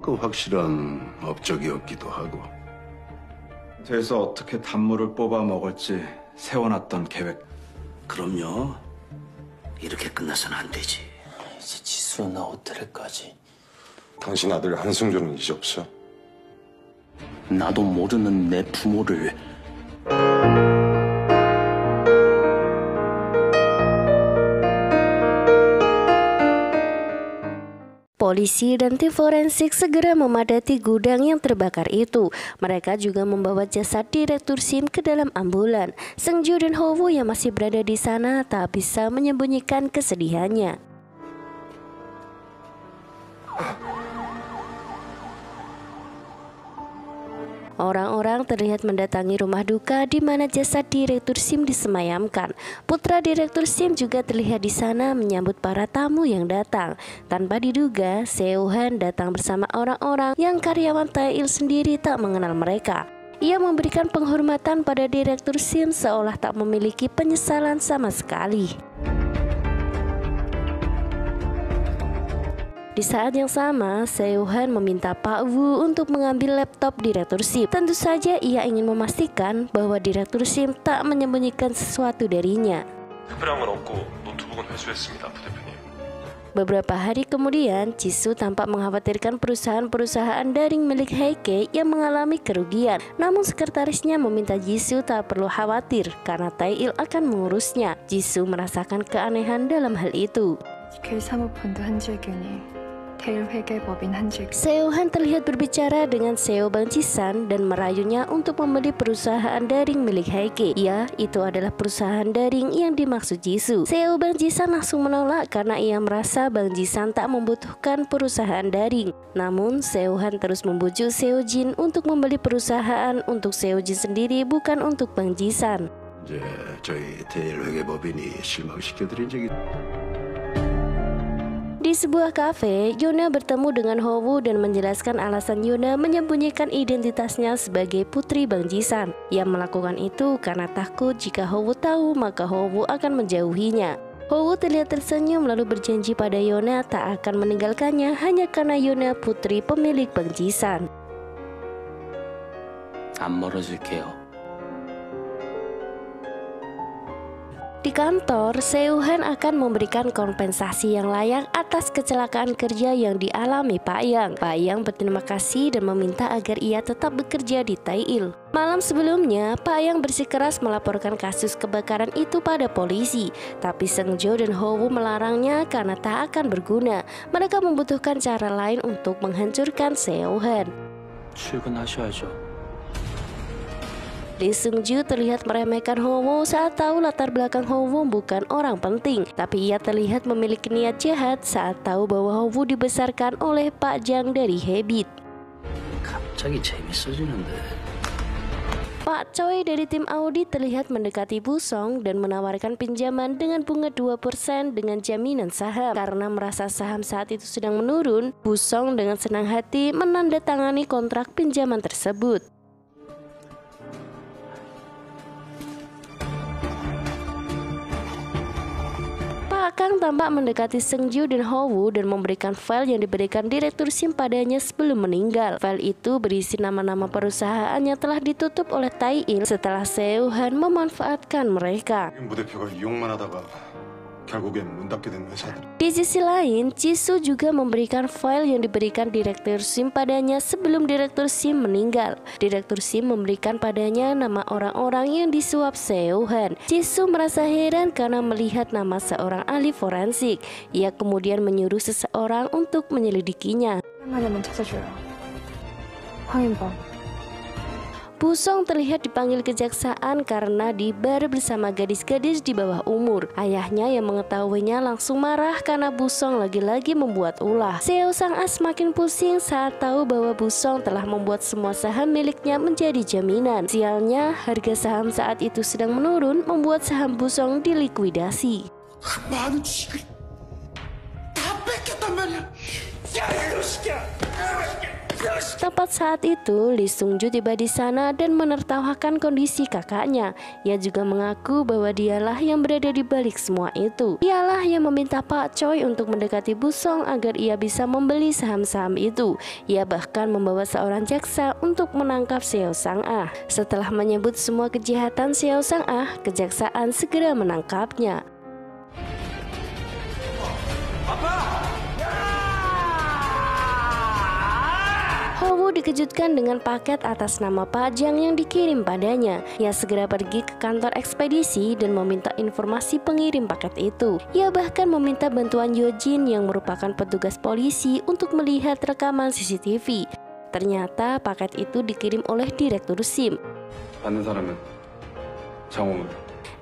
그 확실한 업적이었기도 하고. 돼서 어떻게 단물을 뽑아 먹을지 세워놨던 계획. 그럼요. 이렇게 끝나서는 안 되지. 이제 지수나 어떡할까지. 당신 아들 한승조는 이제 없어. 나도 모르는 내 부모를. Polisi dan tim forensik segera memadati gudang yang terbakar itu. Mereka juga membawa jasad Direktur SIM ke dalam ambulan. Seungju dan Howo yang masih berada di sana tak bisa menyembunyikan kesedihannya. Orang-orang terlihat mendatangi rumah duka di mana jasad Direktur SIM disemayamkan. Putra Direktur SIM juga terlihat di sana menyambut para tamu yang datang. Tanpa diduga, Seo-han datang bersama orang-orang yang karyawan Tae-il sendiri tak mengenal mereka. Ia memberikan penghormatan pada Direktur SIM seolah tak memiliki penyesalan sama sekali. Di saat yang sama, Seo-han meminta Pak Woo untuk mengambil laptop Direktur SIM. Tentu saja ia ingin memastikan bahwa Direktur SIM tak menyembunyikan sesuatu darinya. Beberapa hari kemudian, Jisoo tampak mengkhawatirkan perusahaan-perusahaan daring milik Heike yang mengalami kerugian. Namun sekretarisnya meminta Jisoo tak perlu khawatir karena Tae-il akan mengurusnya. Jisoo merasakan keanehan dalam hal itu. Seo-han terlihat berbicara dengan Seo Bang Ji-san dan merayunya untuk membeli perusahaan daring milik Heike. Ya, itu adalah perusahaan daring yang dimaksud Jisoo. Seo Bang Ji-san langsung menolak karena ia merasa Bang Ji-san tak membutuhkan perusahaan daring. Namun, Seo-han terus membujuk Seo Jin untuk membeli perusahaan untuk Seo Jin sendiri, bukan untuk Bang Ji-san. 이제 저희 대일 회계법인이 실망시켜드린 적이. Di sebuah kafe, Yona bertemu dengan Howo dan menjelaskan alasan Yona menyembunyikan identitasnya sebagai putri Bang Ji-san. Ia melakukan itu karena takut jika Howo tahu maka Howo akan menjauhinya. Howo terlihat tersenyum lalu berjanji pada Yona tak akan meninggalkannya hanya karena Yona putri pemilik Bang Ji-san. 안 멀어질게요. Di kantor, Seo-han akan memberikan kompensasi yang layak atas kecelakaan kerja yang dialami Pak Yang. Pak Yang berterima kasih dan meminta agar ia tetap bekerja di Tae-il. Malam sebelumnya, Pak Yang bersikeras melaporkan kasus kebakaran itu pada polisi. Tapi Seungjo dan Howo melarangnya karena tak akan berguna. Mereka membutuhkan cara lain untuk menghancurkan Seo-han. 출근하셔야죠. Lee Seung-ju terlihat meremehkan Howo saat tahu latar belakang Howo bukan orang penting. Tapi ia terlihat memiliki niat jahat saat tahu bahwa Howo dibesarkan oleh Pak Jang dari Habit. 갑자기 재밌어지는데. Pak Choi dari tim audit terlihat mendekati Bu Song dan menawarkan pinjaman dengan bunga 2% dengan jaminan saham. Karena merasa saham saat itu sedang menurun, Bu Song dengan senang hati menandatangani kontrak pinjaman tersebut. Pak Kang tampak mendekati Seungju dan Howo dan memberikan file yang diberikan Direktur SIM padanya sebelum meninggal. File itu berisi nama-nama perusahaan yang telah ditutup oleh Tae-il setelah Seo-han memanfaatkan mereka. Di sisi lain, Jisoo juga memberikan file yang diberikan Direktur SIM padanya sebelum Direktur SIM meninggal. Direktur SIM memberikan padanya nama orang-orang yang disuap Seo-han. Jisoo merasa heran karena melihat nama seorang ahli forensik. Ia kemudian menyuruh seseorang untuk menyelidikinya. Bu Song terlihat dipanggil kejaksaan karena di bar bersama gadis-gadis di bawah umur. Ayahnya yang mengetahuinya langsung marah karena Bu Song lagi-lagi membuat ulah. Seo Sang-as makin pusing saat tahu bahwa Bu Song telah membuat semua saham miliknya menjadi jaminan. Sialnya, harga saham saat itu sedang menurun membuat saham Bu Song dilikuidasi. Tepat saat itu, Lee Sung-ju tiba di sana dan menertawakan kondisi kakaknya. Ia juga mengaku bahwa dialah yang berada di balik semua itu. Dialah yang meminta Pak Choi untuk mendekati Bu Song agar ia bisa membeli saham-saham itu. Ia bahkan membawa seorang jaksa untuk menangkap Seo Sang-ah. Setelah menyebut semua kejahatan Seo Sang-ah, kejaksaan segera menangkapnya. Ho-woo dikejutkan dengan paket atas nama Pak Jang yang dikirim padanya. Ia segera pergi ke kantor ekspedisi dan meminta informasi pengirim paket itu. Ia bahkan meminta bantuan Yojin yang merupakan petugas polisi untuk melihat rekaman CCTV. Ternyata paket itu dikirim oleh Direktur SIM. 받는 사람은 장홍은.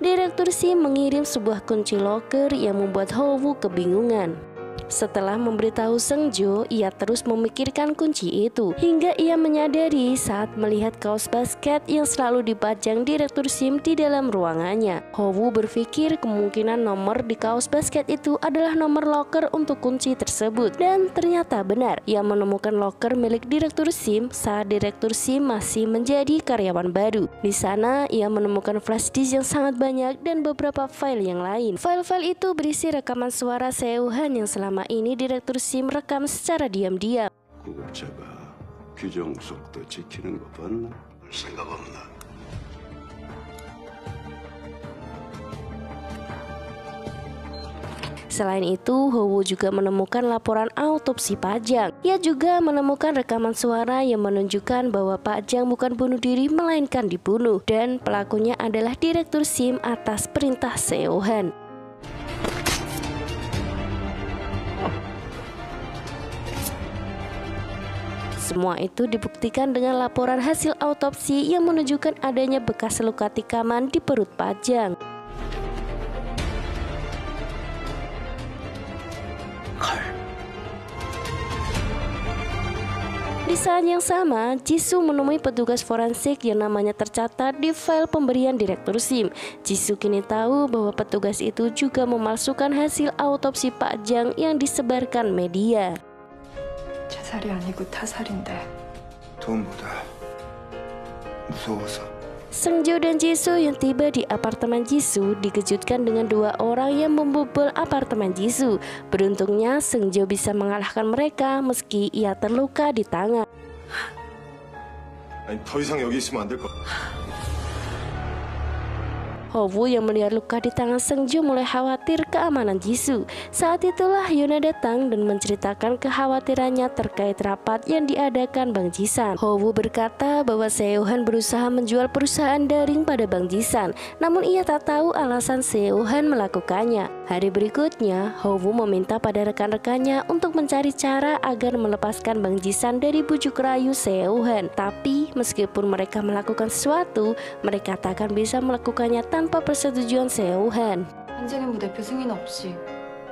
Direktur SIM mengirim sebuah kunci loker yang membuat Ho-woo kebingungan. Setelah memberitahu Seung-jo, ia terus memikirkan kunci itu hingga ia menyadari saat melihat kaos basket yang selalu dipajang Direktur SIM di dalam ruangannya. Ho-woo berpikir kemungkinan nomor di kaos basket itu adalah nomor loker untuk kunci tersebut, dan ternyata benar. Ia menemukan loker milik Direktur SIM saat Direktur SIM masih menjadi karyawan baru. Di sana ia menemukan flash disk yang sangat banyak dan beberapa file yang lain. File-file itu berisi rekaman suara Seo-han yang selama ini Direktur SIM rekam secara diam-diam. 구급자가 규정 속도 지키는 거 봤나? 볼 생각 없나? Selain itu, Ho-woo juga menemukan laporan autopsi Pak Jang. Ia juga menemukan rekaman suara yang menunjukkan bahwa Pak Jang bukan bunuh diri melainkan dibunuh, dan pelakunya adalah Direktur SIM atas perintah Seo-han. Semua itu dibuktikan dengan laporan hasil autopsi yang menunjukkan adanya bekas luka tikaman di perut Pak Jang. Di saat yang sama, Jisoo menemui petugas forensik yang namanya tercatat di file pemberian Direktur SIM. Jisoo kini tahu bahwa petugas itu juga memalsukan hasil autopsi Pak Jang yang disebarkan media. 자살이 아니고 타살인데. 돈보다 무서워서. Seung-jo dan Jisoo yang tiba di apartemen Jisoo dikejutkan dengan dua orang yang membobol apartemen Jisoo. Beruntungnya Seung-jo bisa mengalahkan mereka meski ia terluka di tangan. 아니, 더 이상 여기 있으면 안 될 것. Ho-woo yang melihat luka di tangan Seung-jo mulai khawatir keamanan Jisoo. Saat itulah Yuna datang dan menceritakan kekhawatirannya terkait rapat yang diadakan Bang Ji-san. Ho-woo berkata bahwa Seo-han berusaha menjual perusahaan daring pada Bang Ji-san, namun ia tak tahu alasan Seo-han melakukannya. Hari berikutnya, Ho-woo meminta pada rekan-rekannya untuk mencari cara agar melepaskan Bang Ji-san dari bujuk rayu Seo-han. Tapi meskipun mereka melakukan sesuatu, mereka tak akan bisa melakukannya tanpa persetujuan Seo-han. 한재경 부대표 승인 없이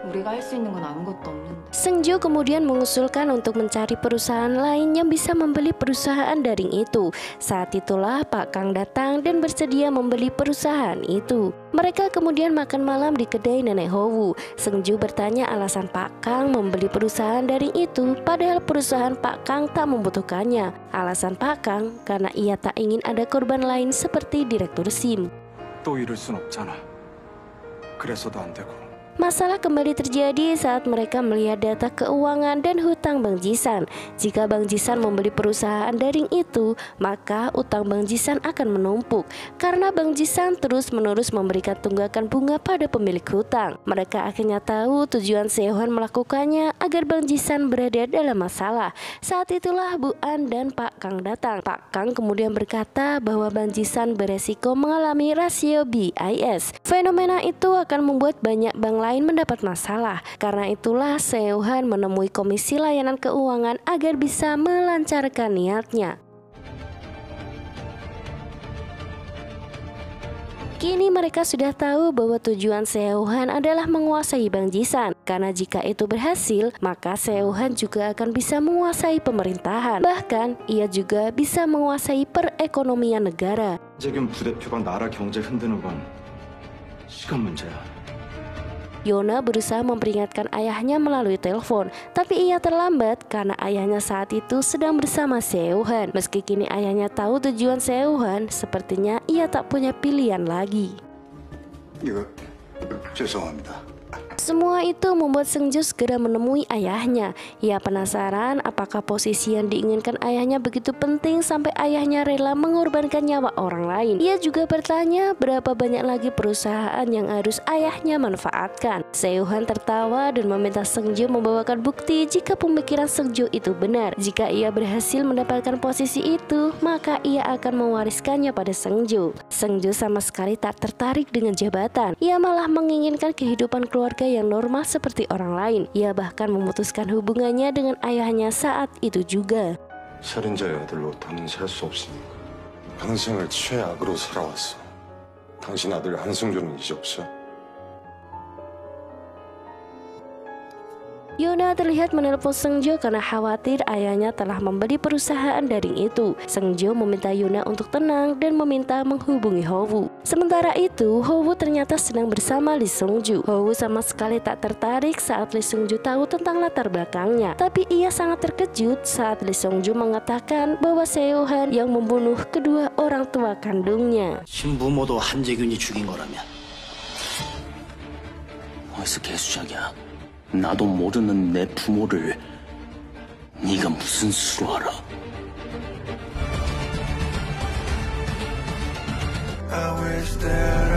우리가 할 수 있는 건 아무것도 없는데. Seung-jo kemudian mengusulkan untuk mencari perusahaan lain yang bisa membeli perusahaan daring itu. Saat itulah Pak Kang datang dan bersedia membeli perusahaan itu. Mereka kemudian makan malam di kedai nenek Ho-woo. Seung-jo bertanya alasan Pak Kang membeli perusahaan daring itu, padahal perusahaan Pak Kang tak membutuhkannya. Alasan Pak Kang karena ia tak ingin ada korban lain seperti Direktur SIM. 또 이럴 순 없잖아. 그래서도 안 되고. Masalah kembali terjadi saat mereka melihat data keuangan dan hutang Bang Ji-san. Jika Bang Ji-san membeli perusahaan daring itu, maka utang Bang Ji-san akan menumpuk karena Bang Ji-san terus-menerus memberikan tunggakan bunga pada pemilik hutang. Mereka akhirnya tahu tujuan Seo-han melakukannya agar Bang Ji-san berada dalam masalah. Saat itulah Bu An dan Pak Kang datang. Pak Kang kemudian berkata bahwa Bang Ji-san beresiko mengalami rasio BIS. Fenomena itu akan membuat banyak bank lain mendapat masalah. Karena itulah Seo-han menemui Komisi Layanan Keuangan agar bisa melancarkan niatnya. Kini mereka sudah tahu bahwa tujuan Seo-han adalah menguasai Bang Ji-san. Karena jika itu berhasil, maka Seo-han juga akan bisa menguasai pemerintahan. Bahkan, ia juga bisa menguasai perekonomian negara. 한재경 부대표가 나라 경제 흔드는 건 시간 문제야. Yona berusaha memperingatkan ayahnya melalui telepon, tapi ia terlambat karena ayahnya saat itu sedang bersama Seo-han. Meski kini ayahnya tahu tujuan Seo-han, sepertinya ia tak punya pilihan lagi. 이거 죄송합니다. Semua itu membuat Seung-jo segera menemui ayahnya. Ia penasaran apakah posisi yang diinginkan ayahnya begitu penting sampai ayahnya rela mengorbankan nyawa orang lain. Ia juga bertanya berapa banyak lagi perusahaan yang harus ayahnya manfaatkan. Seo-han tertawa dan meminta Seung-jo membawakan bukti jika pemikiran Seung-jo itu benar. Jika ia berhasil mendapatkan posisi itu, maka ia akan mewariskannya pada Seung-jo. Seung-jo sama sekali tak tertarik dengan jabatan. Ia malah menginginkan kehidupan keluarga yang normal seperti orang lain. Ia bahkan memutuskan hubungannya dengan ayahnya saat itu juga. 살인자의 아들로 더는 살 수 없으니까. 평생을 최악으로 살아왔어. 당신 아들 한승조는 이제 없어. Yona terlihat menelpon Seung-jo karena khawatir ayahnya telah membeli perusahaan daring itu. Seung-jo meminta Yona untuk tenang dan meminta menghubungi Ho-woo. Sementara itu, Ho-woo ternyata sedang bersama Lee Seung-ju. Ho-woo sama sekali tak tertarik saat Lee Seung-ju tahu tentang latar belakangnya. Tapi ia sangat terkejut saat Lee Seung-ju mengatakan bahwa Seo-han yang membunuh kedua orang tua kandungnya. 신부모도 한재균이 죽인 거라면 어디서 개수작이야? 나도 모르는 내 부모를 네가 무슨 수로 알아? I wish that